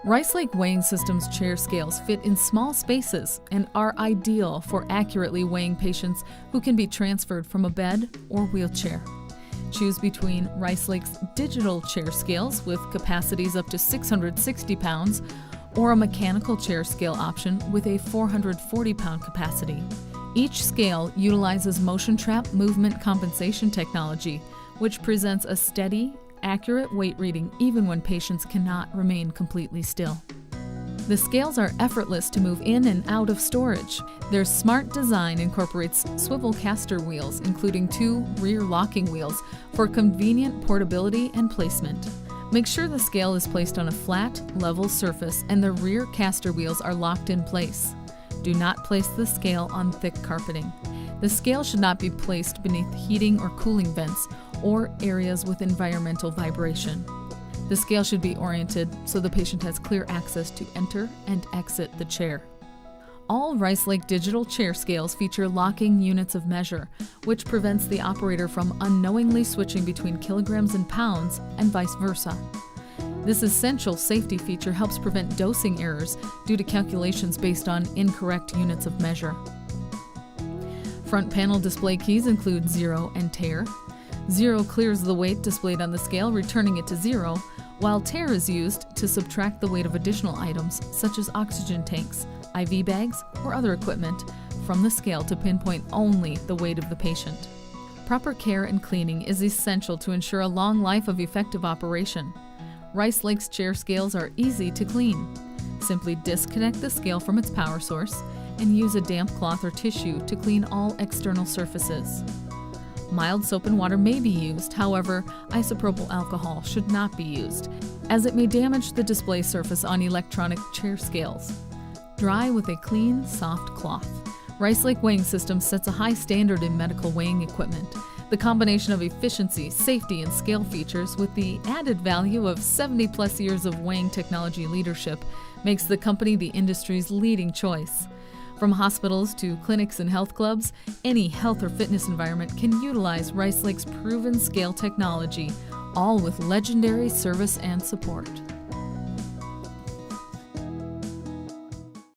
Rice Lake weighing systems chair scales fit in small spaces and are ideal for accurately weighing patients who can be transferred from a bed or wheelchair. Choose between Rice Lake's digital chair scales with capacities up to 660 pounds or a mechanical chair scale option with a 440-pound capacity. Each scale utilizes motion trap movement compensation technology, which presents a steady, accurate weight reading even when patients cannot remain completely still. The scales are effortless to move in and out of storage. Their smart design incorporates swivel caster wheels, including 2 rear locking wheels for convenient portability and placement. Make sure the scale is placed on a flat, level surface and the rear caster wheels are locked in place. Do not place the scale on thick carpeting. The scale should not be placed beneath heating or cooling vents or areas with environmental vibration. The scale should be oriented so the patient has clear access to enter and exit the chair. All Rice Lake digital chair scales feature locking units of measure, which prevents the operator from unknowingly switching between kilograms and pounds and vice versa. This essential safety feature helps prevent dosing errors due to calculations based on incorrect units of measure. Front panel display keys include 0 and tare. 0 clears the weight displayed on the scale, returning it to 0, while tare is used to subtract the weight of additional items such as oxygen tanks, IV bags, or other equipment from the scale to pinpoint only the weight of the patient. Proper care and cleaning is essential to ensure a long life of effective operation. Rice Lake's chair scales are easy to clean. Simply disconnect the scale from its power source and use a damp cloth or tissue to clean all external surfaces. Mild soap and water may be used, however, isopropyl alcohol should not be used, as it may damage the display surface on electronic chair scales. Dry with a clean, soft cloth. Rice Lake Weighing System sets a high standard in medical weighing equipment. The combination of efficiency, safety, and scale features with the added value of 70-plus years of weighing technology leadership makes the company the industry's leading choice. From hospitals to clinics and health clubs, any health or fitness environment can utilize Rice Lake's proven scale technology, all with legendary service and support.